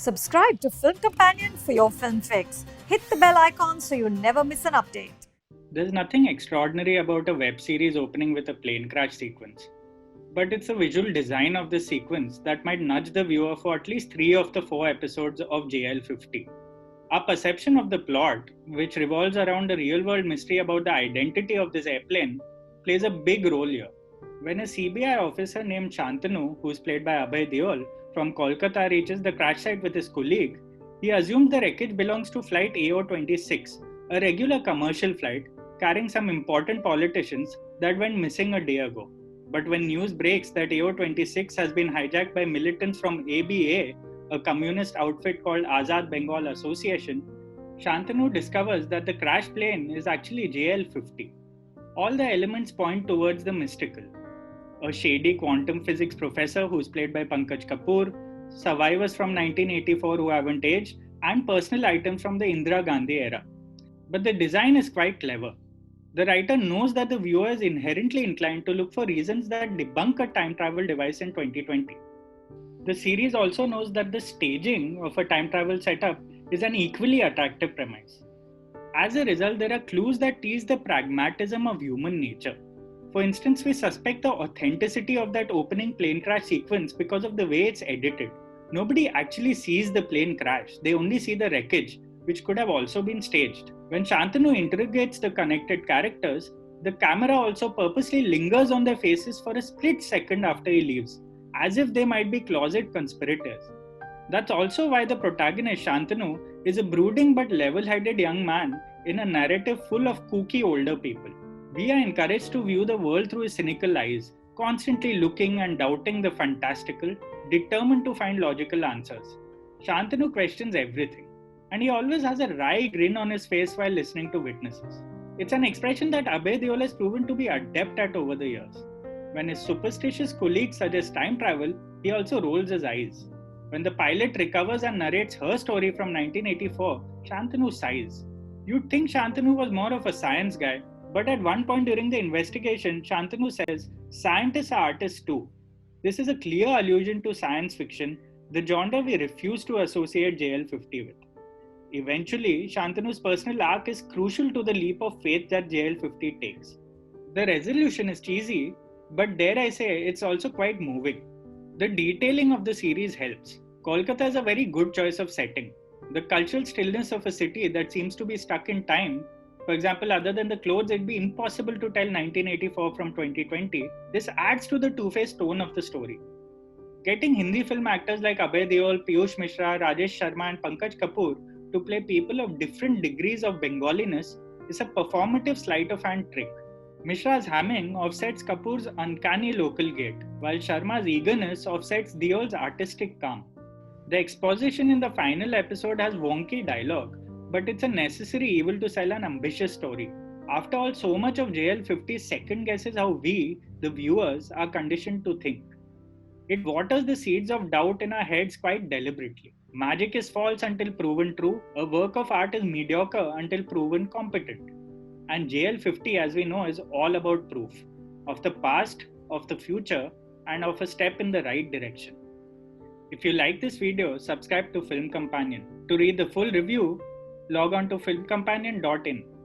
Subscribe to Film Companion for your film fix. Hit the bell icon so you never miss an update. There's nothing extraordinary about a web series opening with a plane crash sequence. But it's the visual design of this sequence that might nudge the viewer for at least 3 of the 4 episodes of JL50. Our perception of the plot, which revolves around a real world mystery about the identity of this airplane, plays a big role here. When a CBI officer named Shantanu, who's played by Abhay Deol, from Kolkata reaches the crash site with his colleague, he assumes the wreckage belongs to flight AO26, a regular commercial flight carrying some important politicians that went missing a day ago. But when news breaks that AO26 has been hijacked by militants from ABA, a communist outfit called Azad Bengal Association, Shantanu discovers that the crash plane is actually JL50. All the elements point towards the mystical. A shady quantum physics professor who's played by Pankaj Kapoor, survivors from 1984 who haven't aged, and personal items from the Indira Gandhi era. But the design is quite clever. The writer knows that the viewer is inherently inclined to look for reasons that debunk a time travel device in 2020. The series also knows that the staging of a time travel setup is an equally attractive premise. As a result, there are clues that tease the pragmatism of human nature. For instance, we suspect the authenticity of that opening plane crash sequence because of the way it's edited. Nobody actually sees the plane crash, they only see the wreckage, which could have also been staged. When Shantanu interrogates the connected characters, the camera also purposely lingers on their faces for a split second after he leaves, as if they might be closet conspirators. That's also why the protagonist, Shantanu, is a brooding but level headed young man in a narrative full of kooky older people. We are encouraged to view the world through his cynical eyes, constantly looking and doubting the fantastical, determined to find logical answers. Shantanu questions everything, and he always has a wry grin on his face while listening to witnesses. It's an expression that Abhay Deol has proven to be adept at over the years. When his superstitious colleagues suggest time travel, he also rolls his eyes. When the pilot recovers and narrates her story from 1984, Shantanu sighs. You'd think Shantanu was more of a science guy, but at one point during the investigation, Shantanu says, scientists are artists too. This is a clear allusion to science fiction, the genre we refuse to associate JL50 with. Eventually, Shantanu's personal arc is crucial to the leap of faith that JL50 takes. The resolution is cheesy, but dare I say, it's also quite moving. The detailing of the series helps. Kolkata is a very good choice of setting. The cultural stillness of a city that seems to be stuck in time. For example, other than the clothes, it'd be impossible to tell 1984 from 2020. This adds to the two-faced tone of the story. Getting Hindi film actors like Abhay Deol, Piyush Mishra, Rajesh Sharma and Pankaj Kapoor to play people of different degrees of Bengaliness is a performative sleight of hand trick. Mishra's hamming offsets Kapoor's uncanny local gait, while Sharma's eagerness offsets Deol's artistic calm. The exposition in the final episode has wonky dialogue, but it's a necessary evil to sell an ambitious story. After all, so much of JL50 second guesses how we, the viewers, are conditioned to think. It waters the seeds of doubt in our heads quite deliberately. Magic is false until proven true, a work of art is mediocre until proven competent. And JL50, as we know, is all about proof of the past, of the future, and of a step in the right direction. If you like this video, subscribe to Film Companion. To read the full review, log on to filmcompanion.in.